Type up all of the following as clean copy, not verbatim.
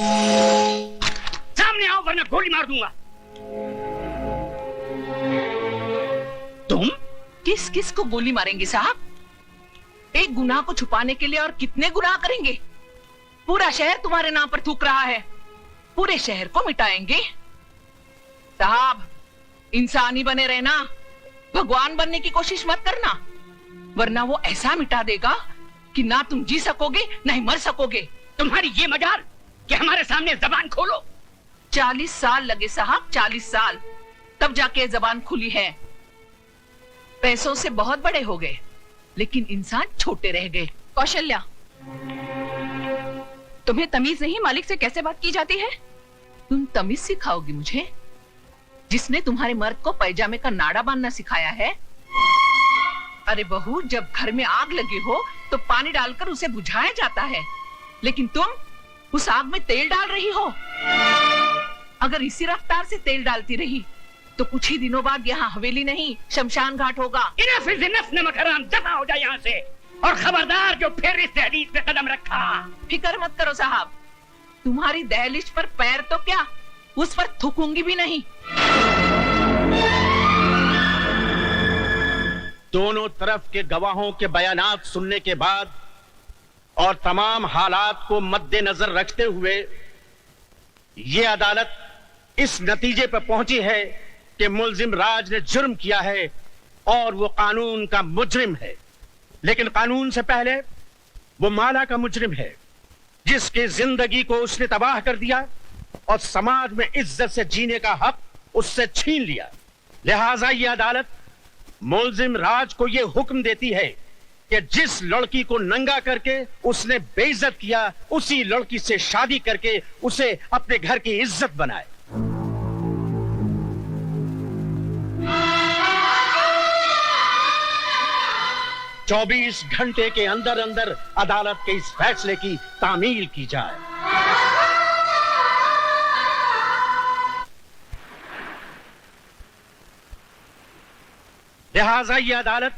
सामने आओ वरना गोली मार दूंगा। तुम किस किस को गोली मारेंगे साहब? एक गुनाह को छुपाने के लिए और कितने गुनाह करेंगे? पूरा शहर तुम्हारे नाम पर थूक रहा है, पूरे शहर को मिटाएंगे? साहब, इंसानी बने रहना, भगवान बनने की कोशिश मत करना, वरना वो ऐसा मिटा देगा कि ना तुम जी सकोगे ना ही मर सकोगे। तुम्हारी ये मजाल कि हमारे सामने जबान खोलो। 40 साल लगे साहब, 40 साल, तब जाके जबान खुली है। पैसों से बहुत बड़े हो गए, लेकिन इंसान छोटे रह गए। कौशल्या, तुम्हें तमीज नहीं मालिक से कैसे बात की जाती है? तुम तमीज सिखाओगी मुझे, जिसने तुम्हारे मर्द को पैजामे का नाड़ा बांधना सिखाया है? अरे बहू, जब घर में आग लगी हो तो पानी डालकर उसे बुझाया जाता है, लेकिन तुम उस आग में तेल डाल रही हो। अगर इसी रफ्तार से तेल डालती रही तो कुछ ही दिनों बाद यहाँ हवेली नहीं शमशान घाट होगा। इनफ इज इनफ, नमक हराम, दफा हो जाए यहाँ से। और खबरदार जो फिर इस दहलीज पे कदम रखा। फिक्र मत करो साहब, तुम्हारी दहलीज पर पैर तो क्या, उस पर थूकूंगी भी नहीं। दोनों तरफ के गवाहों के बयानात सुनने के बाद और तमाम हालात को मद्देनजर रखते हुए ये अदालत इस नतीजे पर पहुंची है कि मुल्जिम राज ने जुर्म किया है और वो कानून का मुजरिम है। लेकिन कानून से पहले वो माला का मुजरिम है, जिसकी जिंदगी को उसने तबाह कर दिया और समाज में इज्जत से जीने का हक उससे छीन लिया। लिहाजा ये अदालत मुल्जिम राज को यह हुक्म देती है कि जिस लड़की को नंगा करके उसने बेइज्जत किया, उसी लड़की से शादी करके उसे अपने घर की इज्जत बनाए। चौबीस घंटे के अंदर अंदर अदालत के इस फैसले की तामील की जाए। लिहाजा यह अदालत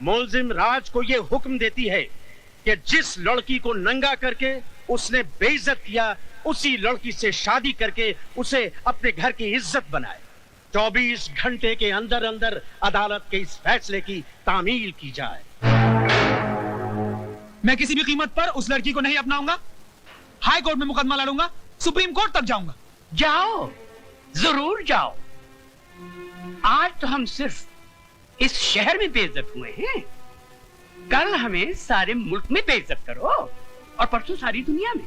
मुल्जिम राज को यह हुक्म देती है कि जिस लड़की को नंगा करके उसने बेइज्जत किया, उसी लड़की से शादी करके उसे अपने घर की इज्जत बनाए। 24 घंटे के अंदर अंदर अदालत के इस फैसले की तामील की जाए। मैं किसी भी कीमत पर उस लड़की को नहीं अपनाऊंगा। हाई कोर्ट में मुकदमा लड़ूंगा, सुप्रीम कोर्ट तक जाऊंगा। जाओ, जरूर जाओ। आज तो हम सिर्फ इस शहर में बेइज्जत हुए हैं, कल हमें सारे मुल्क में बेइज्जत करो और परसों सारी दुनिया में,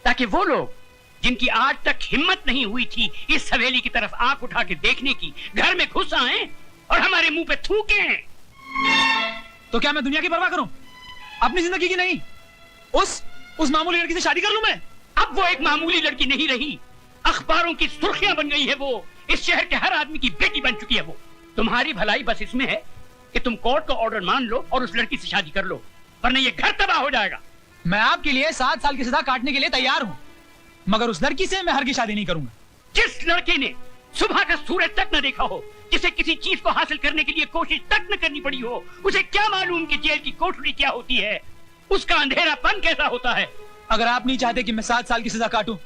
ताकि वो लोग जिनकी आज तक हिम्मत नहीं हुई थी इस हवेली की तरफ आंख उठा के देखने की, घर में घुस आए और हमारे मुंह पे थूके। तो क्या मैं दुनिया की परवाह करूं, अपनी जिंदगी की नहीं? उस मामूली लड़की से शादी कर लूं मैं? अब वो एक मामूली लड़की नहीं रही, अखबारों की सुर्खियां बन गई है वो। इस शहर के हर आदमी की बेटी बन चुकी है वो। तुम्हारी भलाई बस इसमें है कि तुम कोर्ट का ऑर्डर मान लो और उस लड़की से शादी कर लो, वरना ये घर तबाह हो जाएगा। मैं आपके लिए 7 साल की सजा काटने के लिए तैयार हूं, मगर उस लड़की से मैं हरगिज़ शादी नहीं करूंगा। जिस लड़के ने सुबह का सूरज तक न देखा हो, जिसे किसी चीज को हासिल करने के लिए कोशिश तक न करनी पड़ी हो, उसे क्या मालूम कि जेल की कोठरी क्या होती है, उसका अंधेरापन कैसा होता है। अगर आप नहीं चाहते कि मैं 7 साल की सजा काटूं,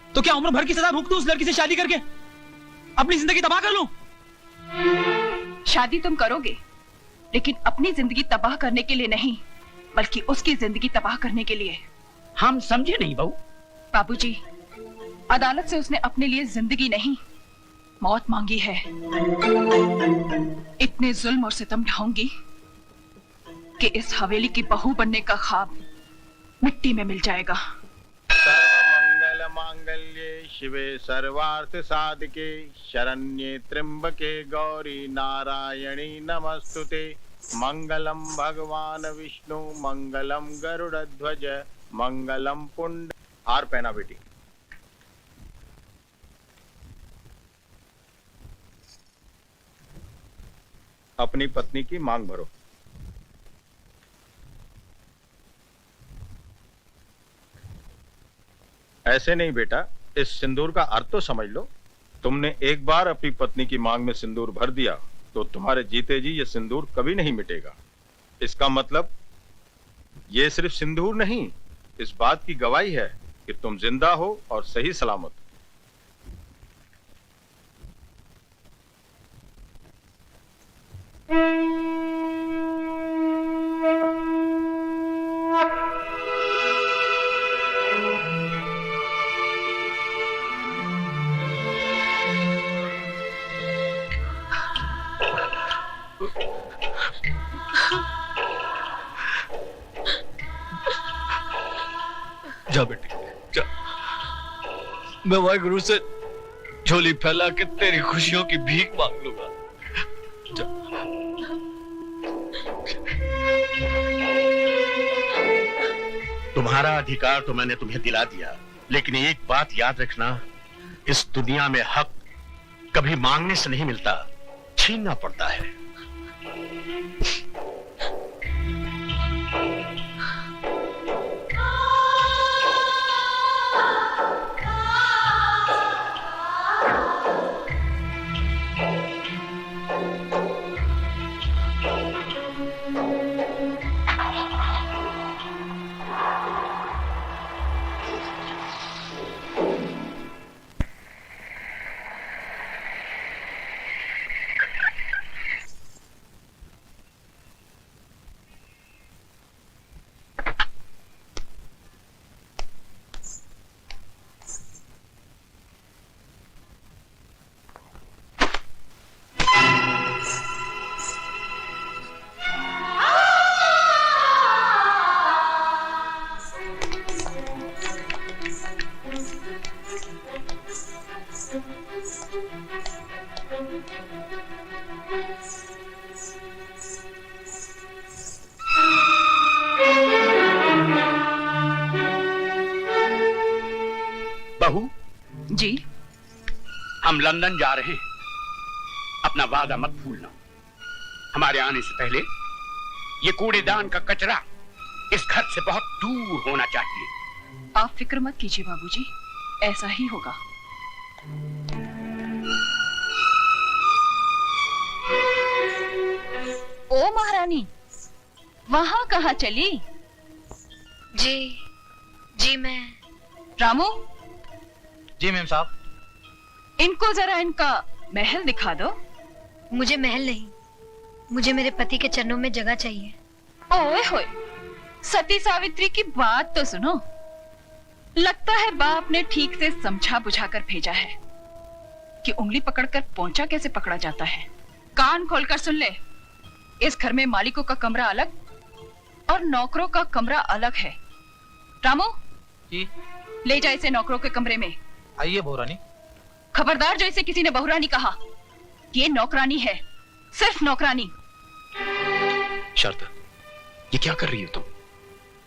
तो क्या उम्र भर की सजा भुगतूं उस लड़की से शादी करके, अपनी जिंदगी तबाह कर लूं? शादी तुम करोगे, लेकिन अपनी जिंदगी तबाह करने के लिए नहीं, बल्कि उसकी जिंदगी तबाह करने के लिए। हम समझे नहीं बहू। बाबूजी, अदालत से उसने अपने लिए जिंदगी नहीं, मौत मांगी है। इतने जुल्म और सितम ढाऊंगी कि इस हवेली की बहू बनने का ख्वाब मिट्टी में मिल जाएगा। सर्वमंगल मांगल्ये शिवे सर्वार्थ साधके शरण्ये त्र्यंबके गौरी नारायणी नमस्तुते। मंगलम भगवान विष्णु मंगलम गरुड़ध्वज मंगलम पुंड। हार पहना बेटी। अपनी पत्नी की मांग भरो। ऐसे नहीं बेटा, इस सिंदूर का अर्थ तो समझ लो। तुमने एक बार अपनी पत्नी की मांग में सिंदूर भर दिया तो तुम्हारे जीते जी ये सिंदूर कभी नहीं मिटेगा। इसका मतलब ये सिर्फ सिंदूर नहीं, इस बात की गवाही है कि तुम जिंदा हो और सही सलामत। जा बेटी जा, मैं वाहिगुरु से झोली फैला के तेरी खुशियों की भीख मांग लूंगा। जा। तुम्हारा अधिकार तो मैंने तुम्हें दिला दिया, लेकिन एक बात याद रखना, इस दुनिया में हक कभी मांगने से नहीं मिलता, छीनना पड़ता है। बहू जी हम लंदन जा रहे हैं, अपना वादा मत भूलना। हमारे आने से पहले ये कूड़ेदान का कचरा इस घर से बहुत दूर होना चाहिए। आप फिक्र मत कीजिए बाबूजी, ऐसा ही होगा। ओ महारानी, वहां कहाँ चली? जी मैं। रामू, जी मैम साहब। इनको जरा इनका महल दिखा दो। मुझे महल नहीं, मुझे मेरे पति के चरणों में जगह चाहिए। ओए होए, सती सावित्री की बात तो सुनो। लगता है बाप ने ठीक से समझा बुझाकर भेजा है कि उंगली पकड़कर पोंचा कैसे पकड़ा जाता है। कान खोलकर सुन ले, इस घर में मालिकों का कमरा अलग और नौकरों का कमरा अलग है। रामू जी। ले जा इसे नौकरों के कमरे में। आइए बहुरानी। खबरदार जो इसे किसी ने बहुरानी कहा, ये नौकरानी है, सिर्फ नौकरानी। शारदा, ये क्या कर रही हो तुम?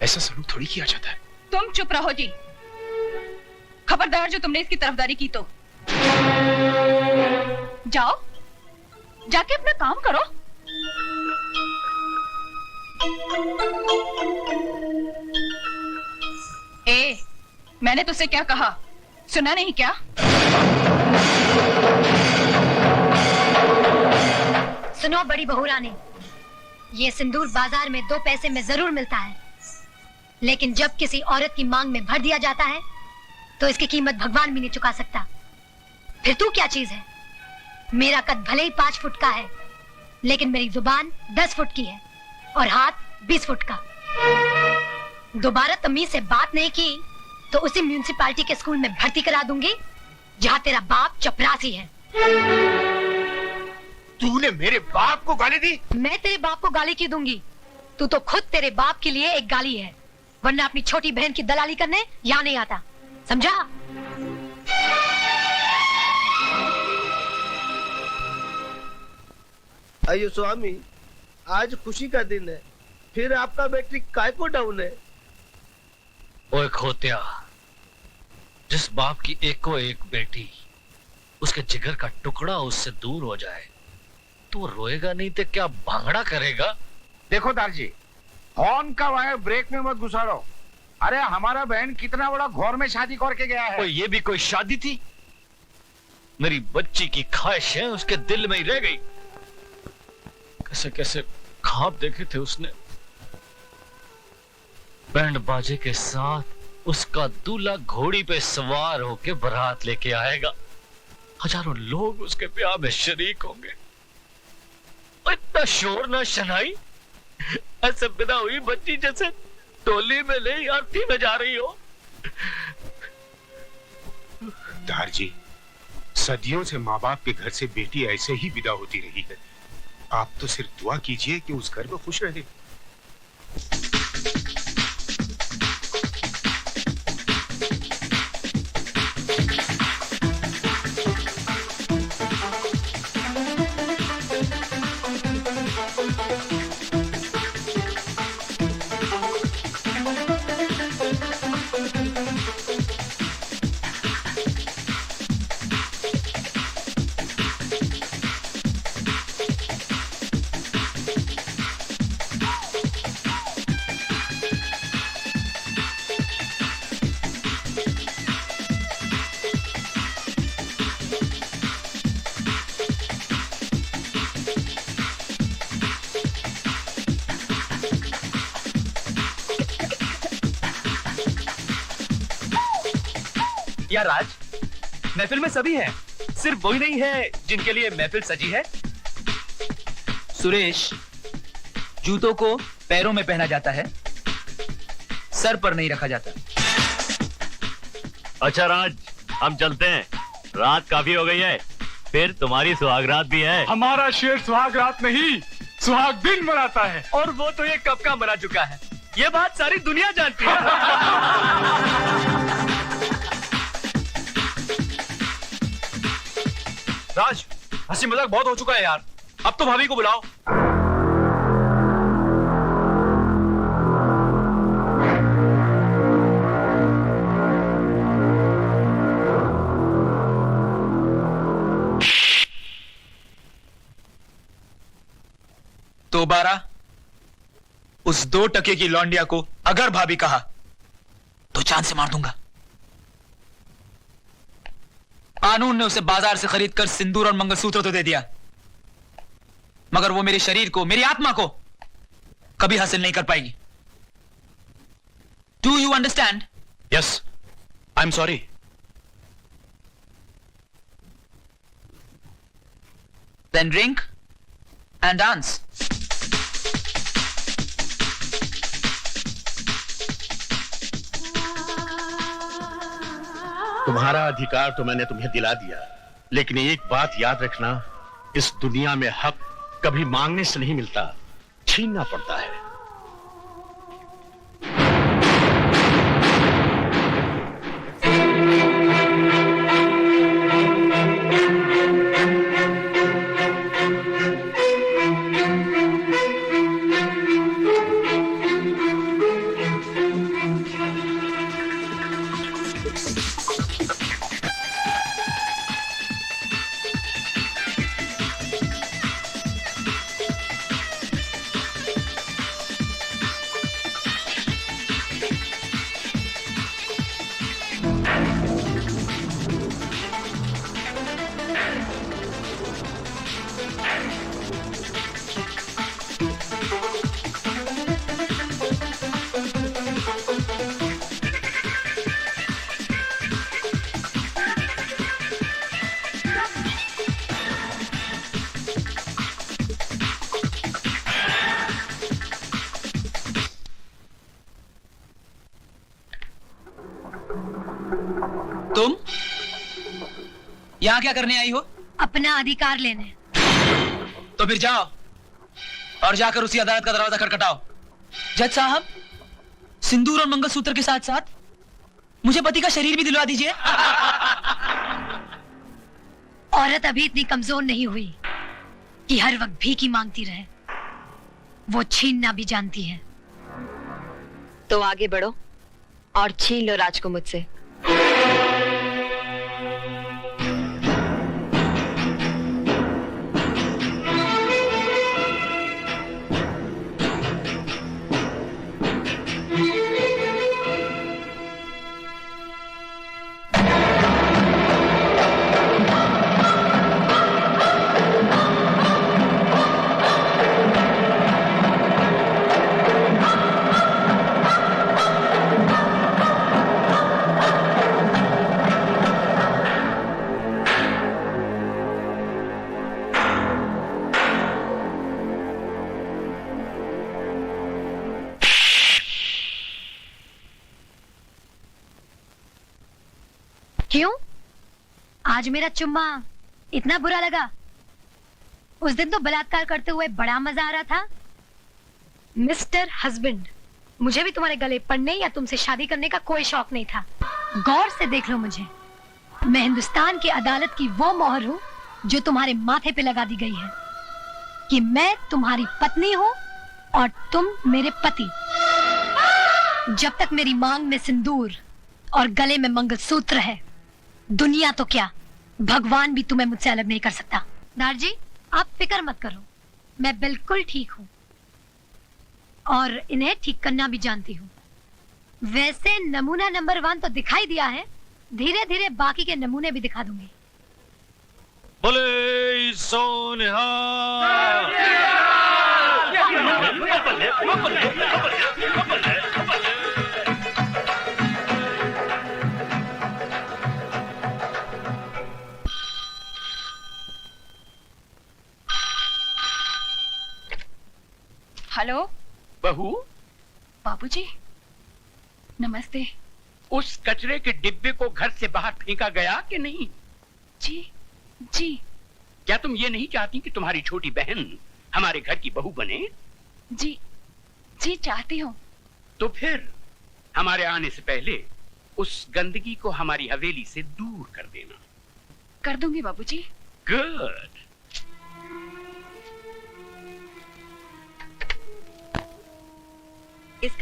ऐसा सलूक थोड़ी किया जाता है। तुम चुप रहो जी। खबरदार जो तुमने इसकी तरफदारी की तो जाओ, जाके अपना काम करो। ए, मैंने तुझसे क्या कहा, सुना नहीं क्या? सुनो बड़ी बहुरानी, ये सिंदूर बाजार में 2 पैसे में जरूर मिलता है, लेकिन जब किसी औरत की मांग में भर दिया जाता है तो इसकी कीमत भगवान भी नहीं चुका सकता। फिर तू क्या चीज है? मेरा कद भले ही 5 फुट का है, लेकिन मेरी जुबान 10 फुट की है और हाथ 20 फुट का। दोबारा तमीज से बात नहीं की तो उसी म्यूनिसिपालिटी के स्कूल में भर्ती करा दूंगी जहाँ तेरा बाप चपरासी है। तूने मेरे बाप को गाली दी? मैं तेरे बाप को गाली क्यों दूंगी? तू तो खुद तेरे बाप के लिए एक गाली है, वरना अपनी छोटी बहन की दलाली करने यहाँ नहीं आता, समझा? अयो स्वामी, आज खुशी का दिन है, फिर आपका बैटरी काय को डाउन है? ओए खोत्या, जिस बाप की एको एक बेटी उसके जिगर का टुकड़ा उससे दूर हो जाए तो रोएगा नहीं तो क्या भांगड़ा करेगा? देखो दारजी, हॉर्न का वायर ब्रेक में मत घुसाड़ो। अरे हमारा बहन कितना बड़ा घौर में शादी करके गया है। ये भी कोई शादी थी? मेरी बच्ची की ख्वाहिशें उसके दिल में ही रह गई। कैसे कैसे ख्वाब देखे थे उसने, बैंड बाजे के साथ उसका दूल्हा घोड़ी पे सवार होके बारात लेके आएगा। हजारों लोग उसके ब्याह में शरीक होंगे। इतना शोर ना शनाई, ऐसे बिना हुई बच्ची जैसे टोली में नहीं आरती में जा रही हो। दार जी, सदियों से माँ बाप के घर से बेटी ऐसे ही विदा होती रही है। आप तो सिर्फ दुआ कीजिए कि उस घर में खुश रहे। यार राज, महफिल में सभी हैं, सिर्फ वही नहीं है जिनके लिए महफिल सजी है। सुरेश, जूतों को पैरों में पहना जाता है, सर पर नहीं रखा जाता। अच्छा राज, हम चलते हैं, रात काफी हो गई है, फिर तुम्हारी सुहागरात भी है। हमारा शेर सुहागरात नहीं, सुहाग दिन मनाता है। और वो तो ये कब का मना चुका है, ये बात सारी दुनिया जानती है। राज, हंसी मजाक बहुत हो चुका है यार, अब तो भाभी को बुलाओ। दोबारा उस 2 टके की लौंडिया को अगर भाभी कहा तो जान से मार दूंगा। कानून ने उसे बाजार से खरीद कर सिंदूर और मंगलसूत्र तो दे दिया, मगर वो मेरे शरीर को, मेरी आत्मा को कभी हासिल नहीं कर पाएगी। Do you understand? Yes, I am sorry. Then drink and dance. तुम्हारा अधिकार तो मैंने तुम्हें दिला दिया, लेकिन एक बात याद रखना, इस दुनिया में हक कभी मांगने से नहीं मिलता, छीनना पड़ता है। तुम यहां क्या करने आई हो? अपना अधिकार लेने। तो फिर जाओ और जाकर उसी अदालत का दरवाजा खटखटाओ। जज साहब, सिंदूर और मंगलसूत्र के साथ साथ मुझे पति का शरीर भी दिलवा दीजिए। औरत अभी इतनी कमजोर नहीं हुई कि हर वक्त भीख ही मांगती रहे, वो छीनना भी जानती है। तो आगे बढ़ो और छीन लो राज को मुझसे। क्यों? आज मेरा चुम्मा इतना बुरा लगा? उस दिन तो बलात्कार करते हुए बड़ा मजा आ रहा था। मिस्टर हस्बैंड, मुझे भी तुम्हारे गले पड़ने या तुमसे शादी करने का कोई शौक नहीं था। गौर से देख लो मुझे, मैं हिंदुस्तान की अदालत की वो मोहर हूँ जो तुम्हारे माथे पे लगा दी गई है कि मैं तुम्हारी पत्नी हूँ और तुम मेरे पति। जब तक मेरी मांग में सिंदूर और गले में मंगलसूत्र है, दुनिया तो क्या, भगवान भी तुम्हें मुझसे अलग नहीं कर सकता। दारजी, आप फिक्र मत करो, मैं बिल्कुल ठीक हूँ और इन्हें ठीक करना भी जानती हूँ। वैसे नमूना नंबर 1 तो दिखाई दिया है, धीरे धीरे बाकी के नमूने भी दिखा दूंगी। बोले सोनिहा। हेलो बहू, बाबूजी, नमस्ते। उस कचरे के डिब्बे को घर से बाहर फेंका गया कि नहीं? जी जी। क्या तुम ये नहीं चाहती कि तुम्हारी छोटी बहन हमारे घर की बहू बने? जी जी चाहती हूँ। तो फिर हमारे आने से पहले उस गंदगी को हमारी हवेली से दूर कर देना। कर दूंगी बाबूजी। गुड।